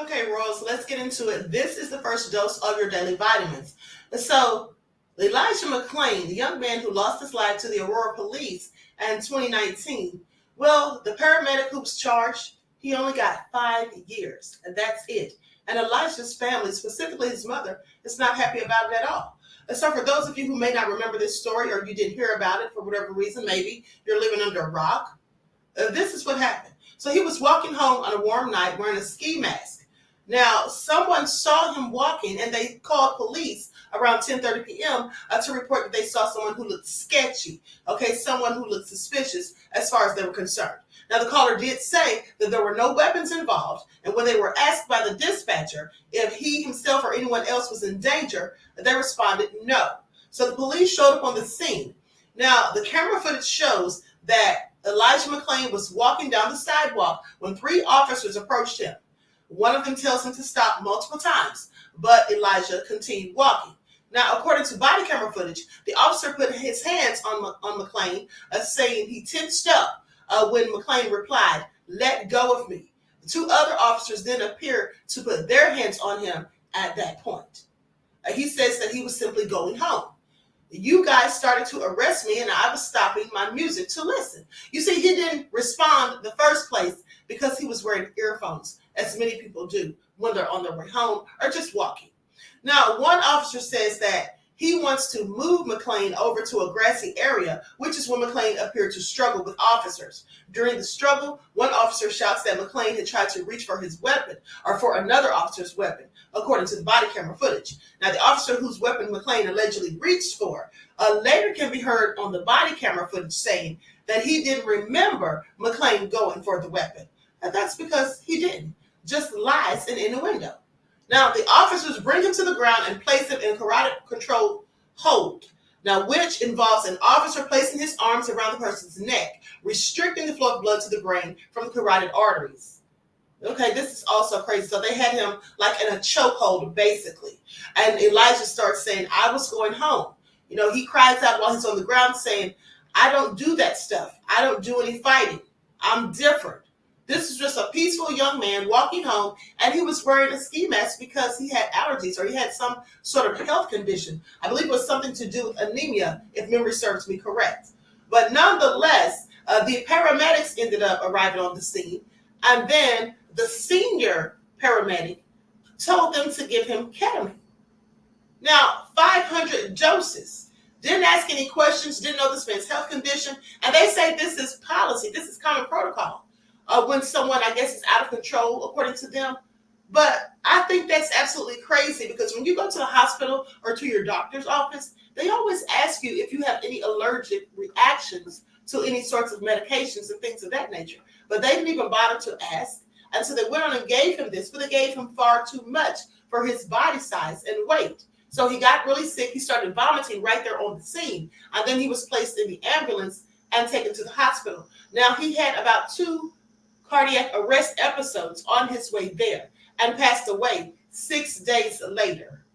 Okay, Rose, let's get into it. This is the first dose of your daily vitamins. So, Elijah McClain, the young man who lost his life to the Aurora police in 2019, well, the paramedic who was charged, he only got 5 years, and that's it. And Elijah's family, specifically his mother, is not happy about it at all. And so, for those of you who may not remember this story or you didn't hear about it for whatever reason, maybe you're living under a rock, this is what happened. So, he was walking home on a warm night wearing a ski mask. Now, someone saw him walking and they called police around 10:30 p.m. To report that they saw someone who looked sketchy, okay, someone who looked suspicious as far as they were concerned. Now, the caller did say that there were no weapons involved, and when they were asked by the dispatcher if he himself or anyone else was in danger, they responded no. So the police showed up on the scene. Now, the camera footage shows that Elijah McClain was walking down the sidewalk when 3 officers approached him. One of them tells him to stop multiple times, but Elijah continued walking. Now, according to body camera footage, the officer put his hands on McClain, saying he tensed up when McClain replied, "Let go of me." The 2 other officers then appear to put their hands on him at that point. He says that he was simply going home. You guys started to arrest me and I was stopping my music to listen. You see, he didn't respond in the first place because he was wearing earphones, as many people do when they're on their way home or just walking. Now, one officer says that he wants to move McClain over to a grassy area, which is when McClain appeared to struggle with officers. During the struggle, one officer shouts that McClain had tried to reach for his weapon or for another officer's weapon, according to the body camera footage. Now, the officer whose weapon McClain allegedly reached for later can be heard on the body camera footage saying that he didn't remember McClain going for the weapon. And that's because he didn't. Just lies and innuendo. Now, the officers bring him to the ground and place him in carotid control hold. Now, which involves an officer placing his arms around the person's neck, restricting the flow of blood to the brain from the carotid arteries. Okay, this is also crazy. So they had him like in a chokehold, basically. And Elijah starts saying, "I was going home." You know, he cries out while he's on the ground saying, "I don't do that stuff. I don't do any fighting. I'm different." This is just a peaceful young man walking home, and he was wearing a ski mask because he had allergies or he had some sort of health condition. I believe it was something to do with anemia, if memory serves me correct. But nonetheless, the paramedics ended up arriving on the scene, and then the senior paramedic told them to give him ketamine. Now, 500 doses. Didn't ask any questions, didn't know this man's health condition, and they say this is policy, this is common protocol. When someone, I guess, is out of control, according to them. But I think that's absolutely crazy because when you go to the hospital or to your doctor's office, they always ask you if you have any allergic reactions to any sorts of medications and things of that nature. But they didn't even bother to ask. And so they went on and gave him this, but they gave him far too much for his body size and weight. So he got really sick. He started vomiting right there on the scene. And then he was placed in the ambulance and taken to the hospital. Now, he had about 2 cardiac arrest episodes on his way there and passed away 6 days later.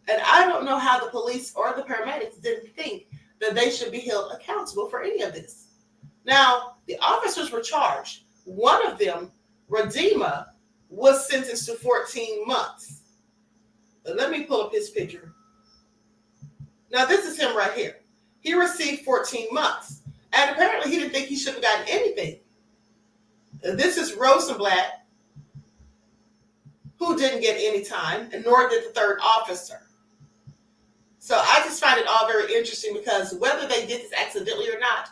And I don't know how the police or the paramedics didn't think that they should be held accountable for any of this. Now, the officers were charged. One of them, Radima, was sentenced to 14 months. But let me pull up his picture. Now, this is him right here. He received 14 months. And apparently he didn't think he should have gotten anything. This is Rosenblatt, who didn't get any time, and nor did the 3rd officer. So I just find it all very interesting because whether they did this accidentally or not,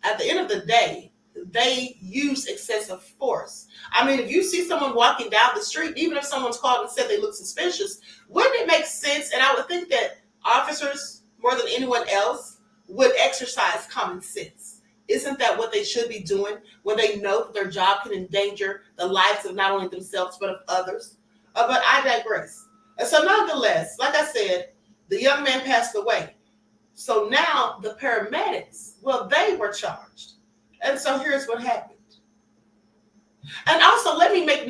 at the end of the day, they use excessive force. I mean, if you see someone walking down the street, even if someone's called and said they look suspicious, wouldn't it make sense? And I would think that officers, more than anyone else, would exercise common sense. Isn't that what they should be doing when they know that their job can endanger the lives of not only themselves, but of others? But I digress. And so nonetheless, like I said, the young man passed away. So now the paramedics, well, they were charged. And so here's what happened. And also, let me make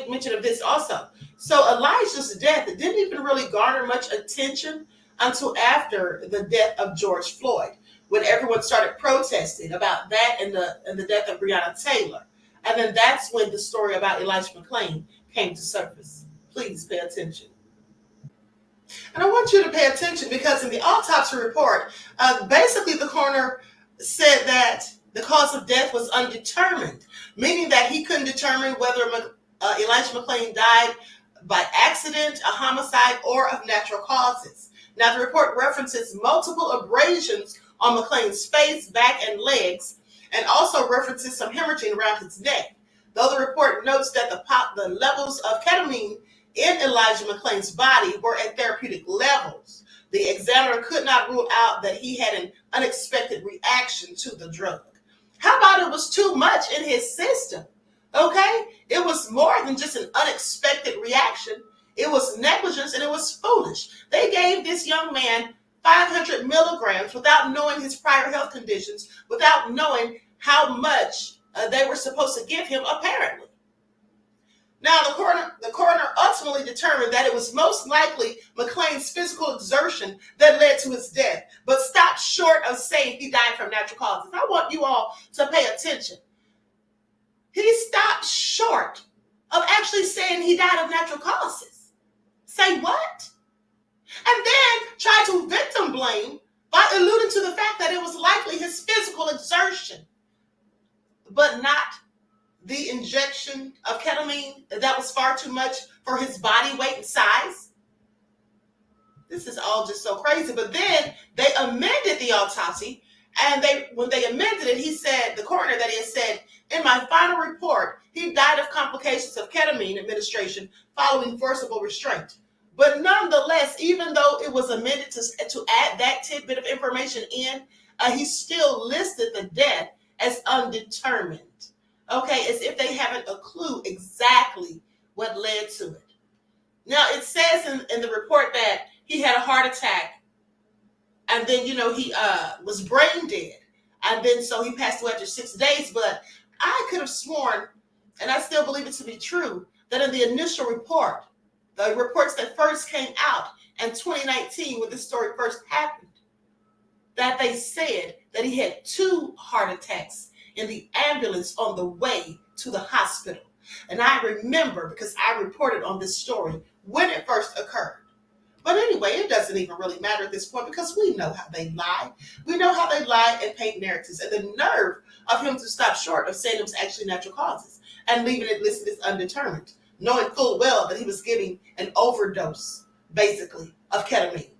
mention of this also. So Elijah's death didn't even really garner much attention until after the death of George Floyd, when everyone started protesting about that and the death of Breonna Taylor. And then that's when the story about Elijah McClain came to surface. Please pay attention. And I want you to pay attention because in the autopsy report, basically the coroner said that the cause of death was undetermined, meaning that he couldn't determine whether Elijah McClain died by accident, a homicide, or of natural causes. Now, the report references multiple abrasions on McClain's face, back, and legs, and also references some hemorrhaging around his neck. Though the report notes that the levels of ketamine in Elijah McClain's body were at therapeutic levels, the examiner could not rule out that he had an unexpected reaction to the drug. How about it was too much in his system? Okay? It was more than just an unexpected reaction. It was negligence and it was foolish. They gave this young man 500 milligrams without knowing his prior health conditions, without knowing how much they were supposed to give him, apparently. Now, the coroner ultimately determined that it was most likely McClain's physical exertion that led to his death, but stopped short of saying he died from natural causes. I want you all to pay attention. He stopped short of actually saying he died of natural causes. Say what? And then tried to victim blame by alluding to the fact that it was likely his physical exertion, but not the injection of ketamine that was far too much for his body weight and size. This is all just so crazy. But then they amended the autopsy, and when they amended it, he said, the coroner that is said, in my final report, he died of complications of ketamine administration following forcible restraint. But nonetheless, even though it was amended to add that tidbit of information in, he still listed the death as undetermined. Okay, as if they haven't a clue exactly what led to it. Now, it says in the report that he had a heart attack, and then, he was brain dead. And then, so he passed away after 6 days. But I could have sworn, and I still believe it to be true, that in the initial report, the reports that first came out in 2019, when this story first happened, that they said that he had 2 heart attacks in the ambulance on the way to the hospital. And I remember because I reported on this story when it first occurred. But anyway, it doesn't even really matter at this point because we know how they lie. We know how they lie and paint narratives. And the nerve of him to stop short of saying it was actually natural causes and leaving it listed as undetermined, knowing full well that he was giving an overdose, basically, of ketamine.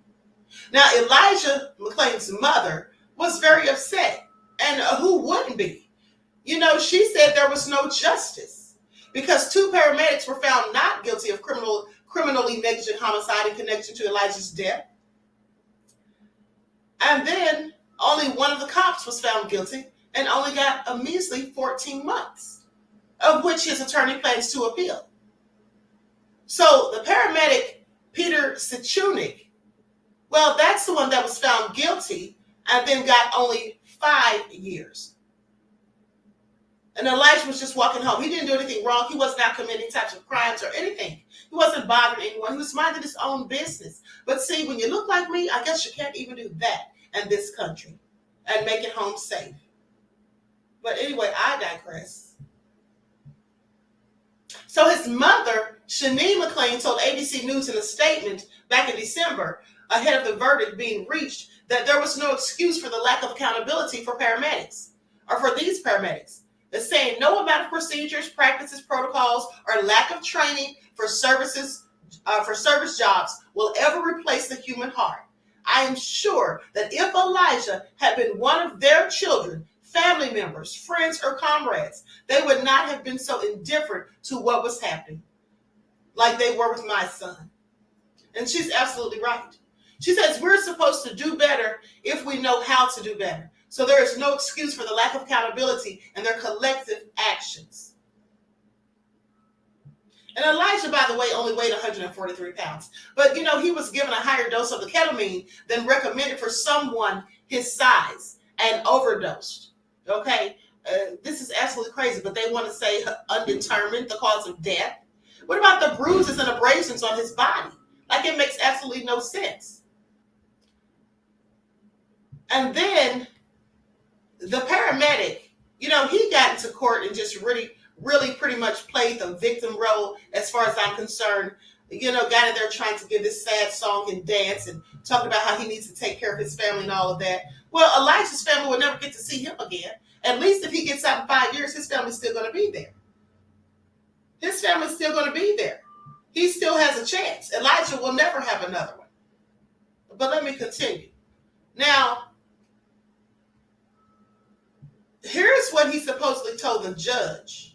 Now, Elijah McClain's mother was very upset. And who wouldn't be? She said there was no justice because 2 paramedics were found not guilty of criminally negligent homicide in connection to Elijah's death. And then only one of the cops was found guilty and only got a measly 14 months, of which his attorney plans to appeal. So the paramedic, Peter Sichunik, well, that's the one that was found guilty and then got only 5 years. And Elijah was just walking home. He didn't do anything wrong. He was not committing types of crimes or anything. He wasn't bothering anyone. He was minding his own business. But see, when you look like me, I guess you can't even do that in this country and make it home safe. But anyway, I digress. So his mother, Shani McClain, told ABC News in a statement back in December, ahead of the verdict being reached, that there was no excuse for the lack of accountability for paramedics, or for these paramedics. They're saying no amount of procedures, practices, protocols, or lack of training for service jobs will ever replace the human heart. I am sure that if Elijah had been one of their children, family members, friends, or comrades, they would not have been so indifferent to what was happening, like they were with my son. And she's absolutely right. She says we're supposed to do better if we know how to do better. So there is no excuse for the lack of accountability and their collective actions. And Elijah, by the way, only weighed 143 pounds. But, he was given a higher dose of the ketamine than recommended for someone his size and overdosed. Okay? This is absolutely crazy, but they want to say undetermined, the cause of death. What about the bruises and abrasions on his body? Like, it makes absolutely no sense. And then the paramedic, he got into court and just really really pretty much played the victim role as far as I'm concerned. Got in there trying to give this sad song and dance and talking about how he needs to take care of his family and all of that. Well, Elijah's family will never get to see him again. At least if he gets out in 5 years, his family's still going to be there. His family's still going to be there. He still has a chance. Elijah will never have another one. But let me continue. Now, here's what he supposedly told the judge.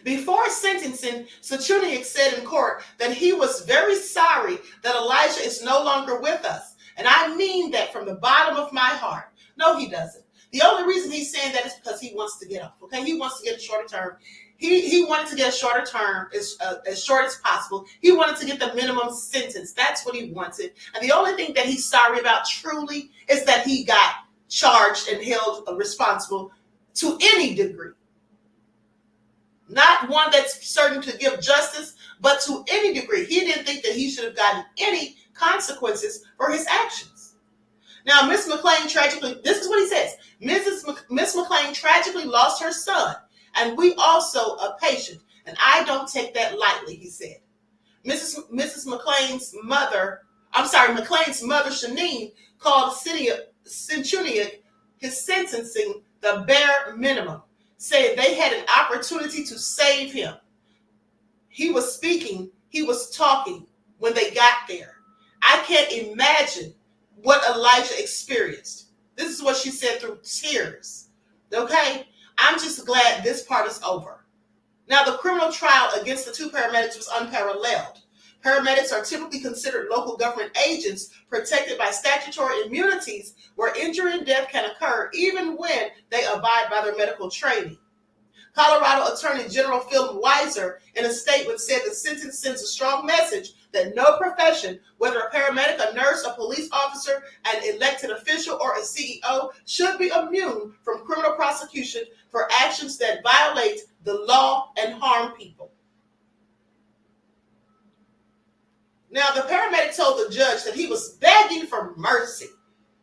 Before sentencing, Shakur said in court that he was very sorry that Elijah is no longer with us. And I mean that from the bottom of my heart. No, he doesn't. The only reason he's saying that is because he wants to get off. Okay, he wants to get a shorter term. He wanted to get a shorter term, as short as possible. He wanted to get the minimum sentence. That's what he wanted. And the only thing that he's sorry about truly is that he got charged and held responsible to any degree. Not one that's certain to give justice, but to any degree. He didn't think that he should have gotten any consequences for his actions. Now, Miss McClain tragically, this is what he says, Miss McClain tragically lost her son, and we also a patient, and I don't take that lightly, he said. McClain's mother, Shanine, called Shakur his sentencing the bare minimum, saying they had an opportunity to save him. He was speaking, he was talking when they got there. I can't imagine what Elijah experienced. This is what she said through tears. Okay? I'm just glad this part is over. Now, the criminal trial against the two paramedics was unparalleled. Paramedics are typically considered local government agents protected by statutory immunities where injury and death can occur even when they abide by their medical training. Colorado Attorney General Phil Weiser, in a statement, said the sentence sends a strong message that no profession, whether a paramedic, a nurse, a police officer, an elected official, or a CEO, should be immune from criminal prosecution for actions that violate the law and harm people. Now, the paramedic told the judge that he was begging for mercy.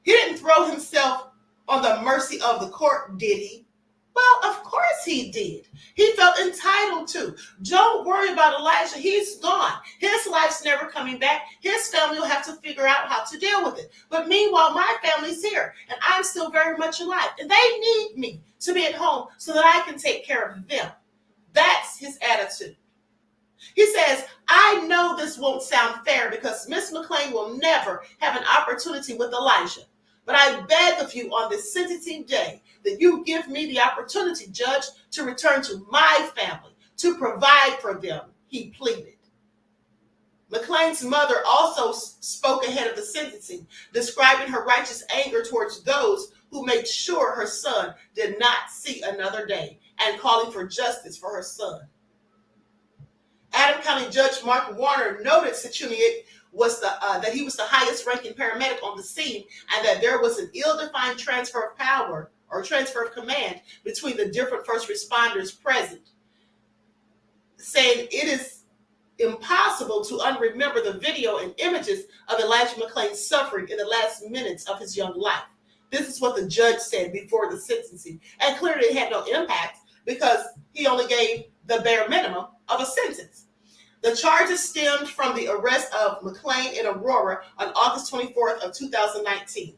He didn't throw himself on the mercy of the court, did he? Well, of course he did. He felt entitled to. Don't worry about Elijah. He's gone. His life's never coming back. His family will have to figure out how to deal with it. But meanwhile, my family's here, and I'm still very much alive. And they need me to be at home so that I can take care of them. That's his attitude. He says, I know this won't sound fair because Miss McClain will never have an opportunity with Elijah. But I beg of you on this sentencing day that you give me the opportunity, Judge, to return to my family, to provide for them, he pleaded. McClain's mother also spoke ahead of the sentencing, describing her righteous anger towards those who made sure her son did not see another day and calling for justice for her son. Adams County Judge Mark Warner noted Shakur that he was the highest ranking paramedic on the scene and that there was an ill-defined transfer of power or transfer of command between the different first responders present, saying it is impossible to unremember the video and images of Elijah McClain suffering in the last minutes of his young life. This is what the judge said before the sentencing, and clearly it had no impact because he only gave the bare minimum of a sentence. The charges stemmed from the arrest of McClain in Aurora on August 24th of 2019.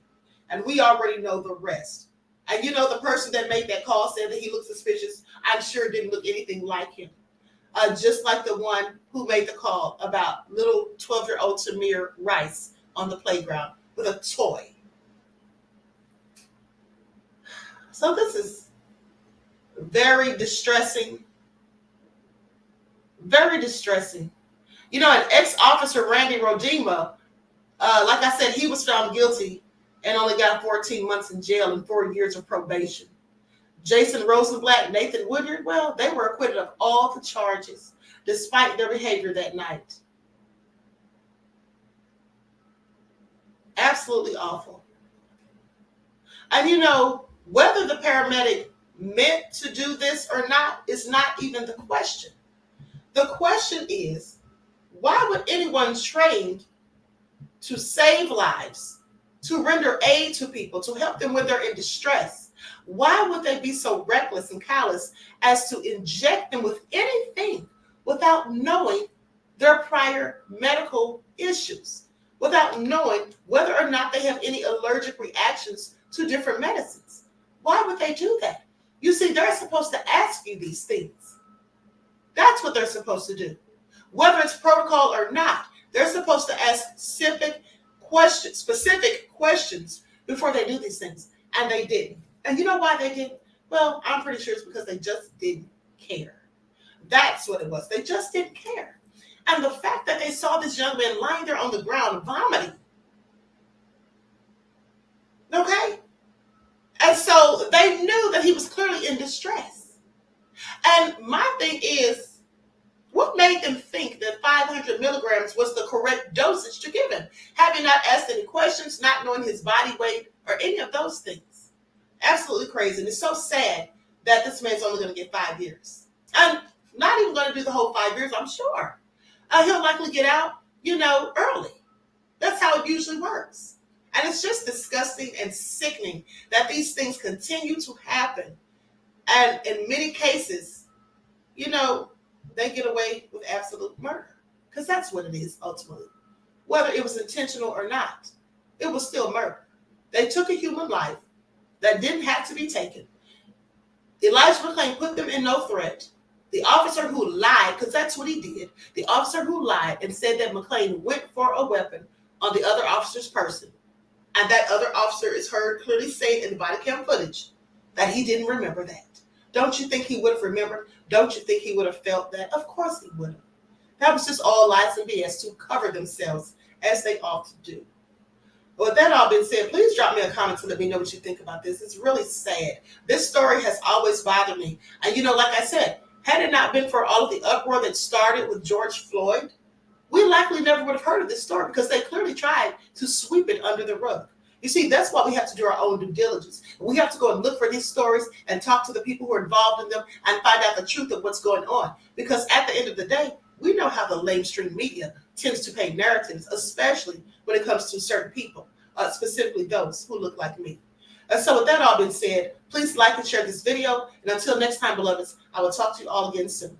And we already know the rest. And the person that made that call said that he looked suspicious. I'm sure didn't look anything like him. Just like the one who made the call about little 12-year-old Tamir Rice on the playground with a toy. So this is very distressing. Very distressing. An ex-officer, Randy Rodima, like I said, he was found guilty and only got 14 months in jail and 4 years of probation. Jason Rosenblatt, Nathan Woodyard, well, they were acquitted of all the charges despite their behavior that night. Absolutely awful. And whether the paramedic meant to do this or not is not even the question. The question is, why would anyone trained to save lives, to render aid to people, to help them when they're in distress, Why would they be so reckless and callous as to inject them with anything without knowing their prior medical issues, without knowing whether or not they have any allergic reactions to different medicines? Why would they do that? You see, they're supposed to ask you these things. That's what they're supposed to do. Whether it's protocol or not, they're supposed to ask specific questions before they do these things. And they didn't. And you know why they didn't? Well, I'm pretty sure it's because they just didn't care. That's what it was. They just didn't care. And the fact that they saw this young man lying there on the ground vomiting. Okay? And so they knew that he was clearly in distress. And my thing is, what made them think that 500 milligrams was the correct dosage to give him? Having not asked any questions, not knowing his body weight, or any of those things. Absolutely crazy. And it's so sad that this man's only going to get 5 years. And not even going to do the whole 5 years, I'm sure. He'll likely get out, early. That's how it usually works. And it's just disgusting and sickening that these things continue to happen. And in many cases, they get away with absolute murder. Because that's what it is, ultimately. Whether it was intentional or not, it was still murder. They took a human life that didn't have to be taken. Elijah McClain put them in no threat. The officer who lied, because that's what he did, the officer who lied and said that McClain went for a weapon on the other officer's person, and that other officer is heard clearly saying in the body cam footage that he didn't remember that. Don't you think he would have remembered? Don't you think he would have felt that? Of course he would have. That was just all lies and BS to cover themselves, as they ought to do. With that all being said, please drop me a comment to let me know what you think about this. It's really sad. This story has always bothered me. And like I said, had it not been for all of the uproar that started with George Floyd, we likely never would have heard of this story because they clearly tried to sweep it under the rug. You see, that's why we have to do our own due diligence. We have to go and look for these stories and talk to the people who are involved in them and find out the truth of what's going on. Because at the end of the day, we know how the mainstream media tends to paint narratives, especially when it comes to certain people, specifically those who look like me. And so with that all being said, please like and share this video. And until next time, beloveds, I will talk to you all again soon.